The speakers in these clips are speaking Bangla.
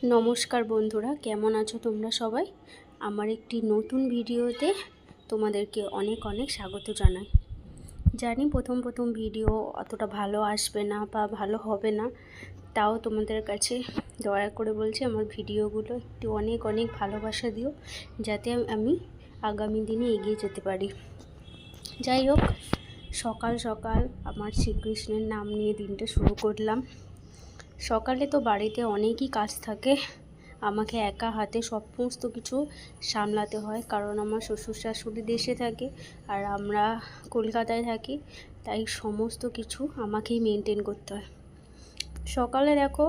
নমস্কার বন্ধুরা, কেমন আছো তোমরা সবাই? আমার একটি নতুন ভিডিওতে তোমাদেরকে অনেক অনেক স্বাগত জানাই। জানি প্রথম ভিডিও অতটা ভালো আসবে না বা ভালো হবে না, তাও তোমাদের কাছে দয়া করে বলছি আমার ভিডিওগুলো একটু অনেক অনেক ভালোবাসা দিও, যাতে আমি আগামী দিনে এগিয়ে যেতে পারি। যাই হোক, সকাল সকাল আমার শ্রীকৃষ্ণের নাম নিয়ে দিনটা শুরু করলাম। সকালে তো বাড়িতে অনেকই কাজ থাকে, আমাকে একা হাতে সমস্ত কিছু সামলাতে হয়, কারণ আমার শ্বশুর শাশুড়ি দেশে থাকে আর আমরা কলকাতায় থাকি, তাই সমস্ত কিছু আমাকেই মেনটেন করতে হয়। সকালে দেখো,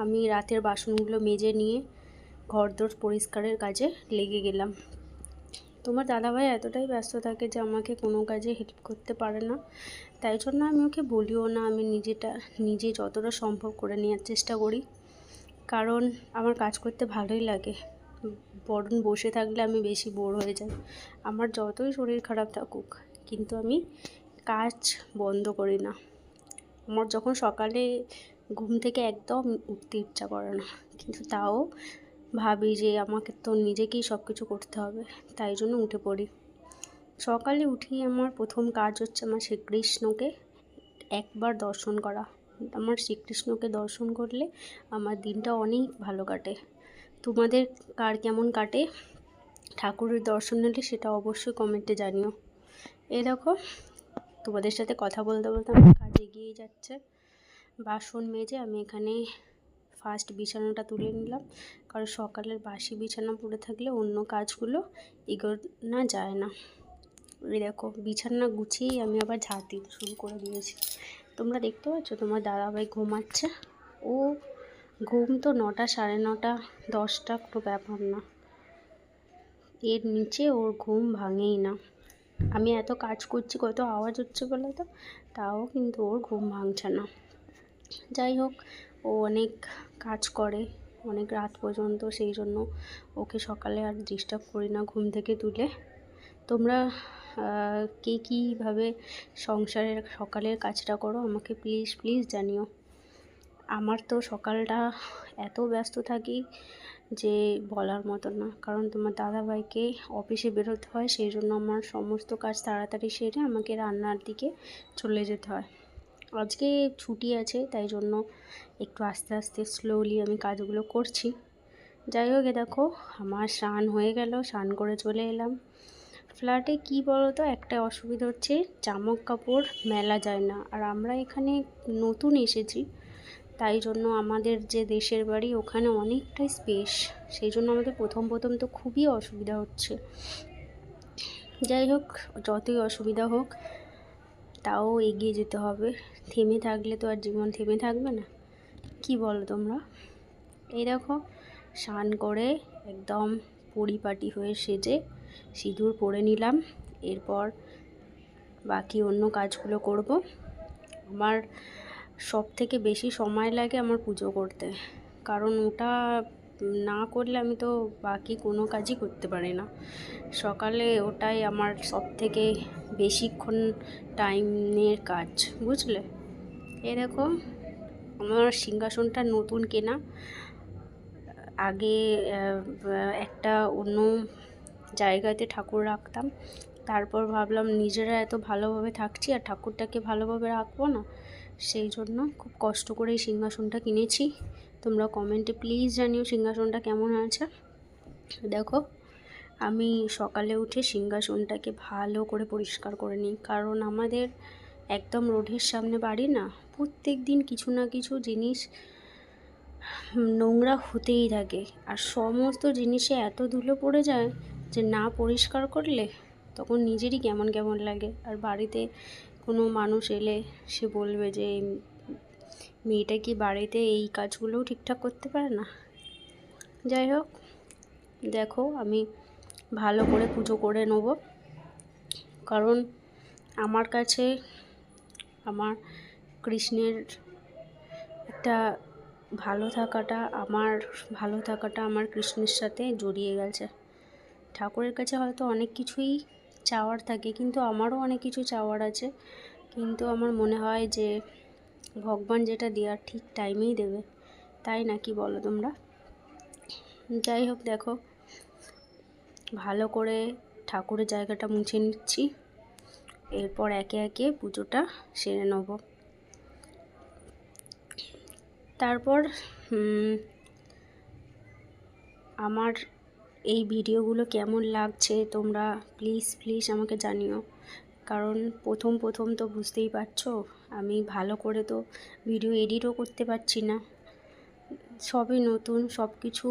আমি রাতের বাসনগুলো মেজে নিয়ে ঘরদোর পরিষ্কারের কাজে লেগে গেলাম। তোমার দাদাভাই এতটাই ব্যস্ত থাকে যে আমাকে কোনো কাজে হেল্প করতে পারে না, তাই জন্য আমি ওকে বলিও না। আমি নিজে যতটা সম্ভব করে নেওয়ার চেষ্টা করি, কারণ আমার কাজ করতে ভালোই লাগে। বরং বসে থাকলে আমি বেশি বোর হয়ে যাই। আমার যতই শরীর খারাপ থাকুক, কিন্তু আমি কাজ বন্ধ করি না। আমার যখন সকালে ঘুম থেকে একদম উঠতে ইচ্ছা করে না, কিন্তু তাও ভাবি যে আমাকে তো নিজেকেই সব কিছু করতে হবে, তাই জন্য উঠে পড়ি। সকালে উঠেই আমার প্রথম কাজ হচ্ছে আমার শ্রীকৃষ্ণকে একবার দর্শন করা। আমার শ্রীকৃষ্ণকে দর্শন করলে আমার দিনটা অনেক ভালো কাটে। তোমাদের কার কেমন কাটে ঠাকুরের দর্শন নিলে সেটা অবশ্যই কমেন্টে জানিও। এই দেখো, তোমাদের সাথে কথা বলতে বলতে আমার কাজ এগিয়ে যাচ্ছে। বাসন মেজে আমি এখানে ফার্স্ট বিছানাটা তুলে নিলাম, কারণ সকালের বাসি বিছানা পড়ে থাকলে অন্য কাজগুলো এগোনো যায় না। এই দেখো, বিছানা গুছিয়েই আমি আবার ঝাড় দিতে শুরু করে দিয়েছি। তোমরা দেখতে পাচ্ছ তোমার দাদাভাই ঘুমাচ্ছে। ও ঘুম তো 9টা, 9:30, 10টা কোনো ব্যাপার না, এর নিচে ওর ঘুম ভাঙেই না। আমি এত কাজ করছি, কত আওয়াজ হচ্ছে বলো তো, তাও কিন্তু ওর ঘুম ভাঙছে না। যাই হোক, ও অনেক কাজ করে অনেক রাত পর্যন্ত, সেই জন্য ওকে সকালে আর ডিস্টার্ব করি না ঘুম থেকে তুলে। তোমরা কে কীভাবে সংসারের সকালের কাজটা করো আমাকে প্লিজ জানিও। আমার তো সকালটা এত ব্যস্ত থাকি যে বলার মতো না, কারণ তোমার দাদাভাইকে অফিসে বেরোতে হয়, সেই জন্য আমার সমস্ত কাজ তাড়াতাড়ি সেরে আমাকে রান্নার দিকে চলে যেতে হয়। আজকে ছুটি আছে, তাই জন্য একটু আস্তে আস্তে স্লোলি আমি কাজগুলো করছি। যাই হোক, দেখো আমার স্নান হয়ে গেল, স্নান করে চলে এলাম। ফ্ল্যাটে কী বলো তো, একটা অসুবিধা হচ্ছে, জামা কাপড় মেলা যায় না। আর আমরা এখানে নতুন এসেছি, তাই জন্য আমাদের যে দেশের বাড়ি ওখানে অনেকটাই স্পেস, সেই জন্য আমাদের প্রথম তো খুবই অসুবিধা হচ্ছে। যাই হোক, যতই অসুবিধা হোক তাও এগিয়ে যেতে হবে। থেমে থাকলে তো আর জীবন থেমে থাকবে না, কি বলো তোমরা? এই দেখো, স্নান করে একদম পরিপাটি হয়ে সেজে সিঁদুর পরে নিলাম। এরপর বাকি অন্য কাজগুলো করব। আমার সব থেকে বেশি সময় লাগে আমার পুজো করতে, কারণ ওটা না করলে আমি তো বাকি কোনো কাজই করতে পারি না। সকালে ওটাই আমার সব থেকে বেশিক্ষণ টাইমের কাজ, বুঝলে? এই দেখো, আমার সিংহাসনটা নতুন কেনা। আগে একটা অন্য জায়গাতে ঠাকুর রাখতাম, তারপর ভাবলাম নিজেরা এত ভালোভাবে থাকছি আর ঠাকুরটাকে ভালোভাবে রাখবো না, সেই জন্য খুব কষ্ট করে এই সিংহাসনটা কিনেছি। তোমরা কমেন্টে প্লিজ জানিও সিংহাসনটা কেমন আছে। দেখো, আমি সকালে উঠে সিংহাসনটাকে ভালো করে পরিষ্কার করে নিই, কারণ আমাদের একদম রোডের সামনে বাড়ি না, প্রত্যেক দিন কিছু না কিছু জিনিস নোংরা হতেই থাকে, আর সমস্ত জিনিসে এত ধুলো পড়ে যায় যে না পরিষ্কার করলে তখন নিজেরই কেমন কেমন লাগে। আর বাড়িতে কোনো মানুষ এলে সে বলবে যে মেয়েটা কি বাড়িতে এই কাজগুলোও ঠিকঠাক করতে পারে না। যাই হোক, দেখো আমি ভালো করে পুজো করে নেব, কারণ আমার কাছে আমার কৃষ্ণের একটা ভালো থাকাটা আমার কৃষ্ণের সাথে জড়িয়ে গেছে। ঠাকুরের কাছে হয়তো অনেক কিছুই চাওয়ার থাকে, কিন্তু আমারও অনেক কিছু চাওয়ার আছে, কিন্তু আমার মনে হয় যে ভগবান যেটা দেওয়ার ঠিক টাইমেই দেবে, তাই না? কি বলো তোমরা? যাই হোক, দেখো ভালো করে ঠাকুরের জায়গাটা মুছে নিচ্ছি, এরপর একে একে পুজোটা সেরে নেব। তারপর আমার এই ভিডিওগুলো কেমন লাগছে তোমরা প্লিজ আমাকে জানিও, কারণ প্রথম তো বুঝতেই পারছো আমি ভালো করে তো ভিডিও এডিটও করতে পারছি না, সবই নতুন, সব কিছু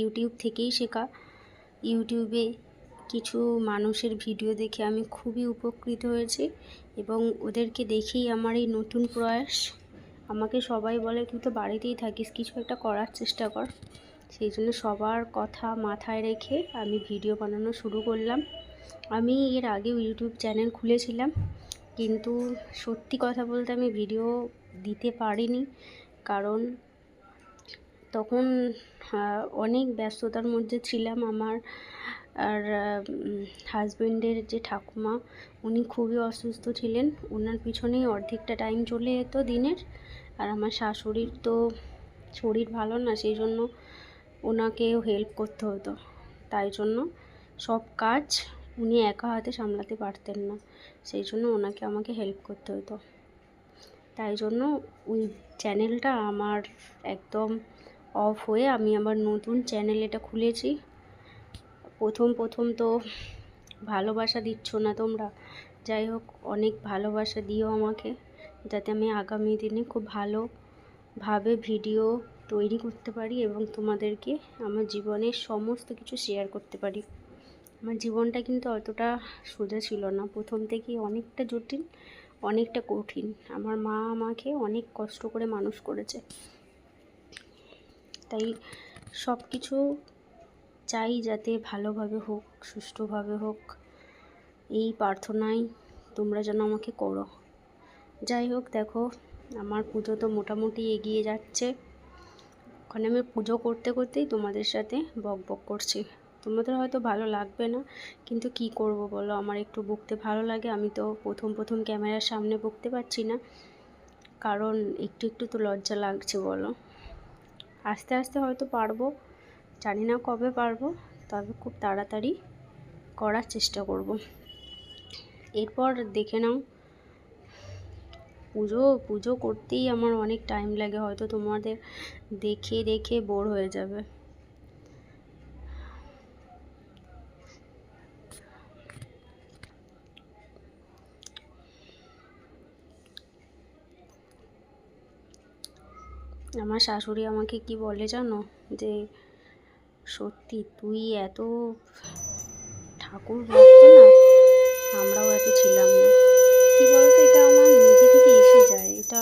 ইউটিউব থেকেই শেখা। ইউটিউবে কিছু মানুষের ভিডিও দেখে আমি খুবই উপকৃত হয়েছি এবং ওদেরকে দেখেই আমার এই নতুন প্রয়াস। আমাকে সবাই বলে তুই তো বাড়িতেই থাকিস, কিছু একটা করার চেষ্টা কর। সেই জন্য সবার কথা মাথায় রেখে আমি ভিডিও বানানো শুরু করলাম। আমি এর আগেও ইউটিউব চ্যানেল খুলেছিলাম, কিন্তু সত্যি কথা বলতে আমি ভিডিও দিতে পারিনি, কারণ তখন অনেক ব্যস্ততার মধ্যে ছিলাম। আমার আর হাজব্যান্ডের যে ঠাকুমা, উনি খুবই অসুস্থ ছিলেন, ওনার পিছনেই অর্ধেকটা টাইম চলে যেত দিনের। আর আমার শাশুড়ির তো শরীর ভালো না, সেই জন্য ওনাকেও হেল্প করতে হতো, তাই জন্য সব কাজ উনি একা হাতে সামলাতে পারতেন না, সেই জন্য ওনাকে আমাকে হেল্প করতে হতো। তাই জন্য ওই চ্যানেলটা আমার একদম অফ হয়ে আমি আবার নতুন চ্যানেল এটা খুলেছি। প্রথম তো ভালোবাসা দিচ্ছ না তোমরা, যাই হোক অনেক ভালোবাসা দিও আমাকে, যাতে আমি আগামী দিনে খুব ভালোভাবে ভিডিও তৈরি করতে পারি এবং তোমাদেরকে আমার জীবনের সমস্ত কিছু শেয়ার করতে পারি। আমার জীবনটা কিন্তু অতটা সোজা ছিল না, প্রথম থেকেই অনেকটা জটিল, অনেকটা কঠিন। আমার মা আমাকে অনেক কষ্ট করে মানুষ করেছে, তাই সব কিছু চাই যাতে ভালোভাবে হোক, সুষ্ঠুভাবে হোক, এই প্রার্থনাই তোমরা যেন আমাকে করো। যাই হোক, দেখো আমার পুজো তো মোটামুটি এগিয়ে যাচ্ছে। ওখানে আমি পুজো করতেই তোমাদের সাথে বক করছি। তোমাদের হয়তো ভালো লাগবে না, কিন্তু কি করব বলো, আমার একটু বকতে ভালো লাগে। আমি তো প্রথম ক্যামেরার সামনে বকতে পারছি না, কারণ একটু তো লজ্জা লাগছে বলো। আস্তে আস্তে হয়তো পারবো, জানি না কবে পারবো, তবে খুব তাড়াতাড়ি করার চেষ্টা করব। এরপর দেখে নাও, পুজো করতেই আমার অনেক টাইম লাগে, হয়তো তোমাদের দেখে বোর হয়ে যাবে। আমার শাশুড়ি আমাকে কি বলে জানো, যে সত্যি তুই এত ঠাকুর ভক্ত না, আমরাও এত ছিলাম না। কি বলতো, এটা আমার নিজে থেকে এসে যায়, এটা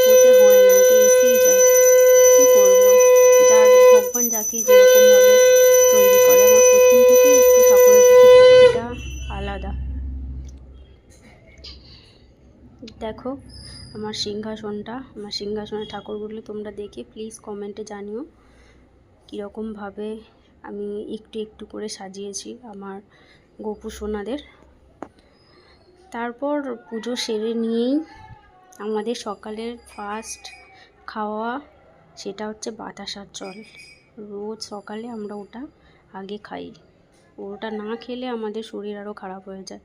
হতে হয় না, এটা এসেই যায়। কি করব, যার ভগবান যাকে যেরকমভাবে তৈরি করে। আমার প্রথম থেকেই একটু ঠাকুরের প্রতি ভক্তিটা আলাদা। দেখো আমার সিংহাসনের ঠাকুরগুলো তোমরা দেখে প্লিজ কমেন্টে জানিও কীরকমভাবে আমি একটু করে সাজিয়েছি আমার গোপু সোনাদের। তারপর পুজো সেরে নিয়েই আমাদের সকালের ফার্স্ট খাওয়া, সেটা হচ্ছে বাতাসার জল। রোজ সকালে আমরা ওটা আগে খাই, ওটা না খেলে আমাদের শরীর আরও খারাপ হয়ে যায়।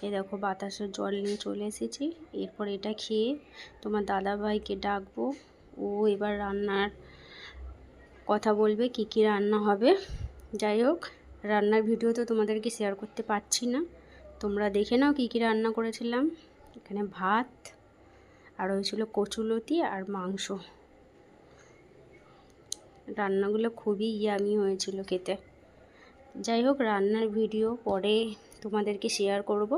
এই দেখো বাতাসের জল নিয়ে চলে এসেছি। এরপর এটা খেয়ে তোমার দাদাভাইকে ডাকবো, ও এবার রান্নার কথা বলবে, কি রান্না হবে। যাই হোক, রান্নার ভিডিও তো তোমাদেরকে শেয়ার করতে পারছি না, তোমরা দেখে নাও কি রান্না করেছিলাম। এখানে ভাত আর হয়েছিল কচুলতি আর মাংস। রান্নাগুলো খুবই ইয়ামি হয়েছিল খেতে। যাই হোক, রান্নার ভিডিও পরে তোমাদেরকে শেয়ার করব।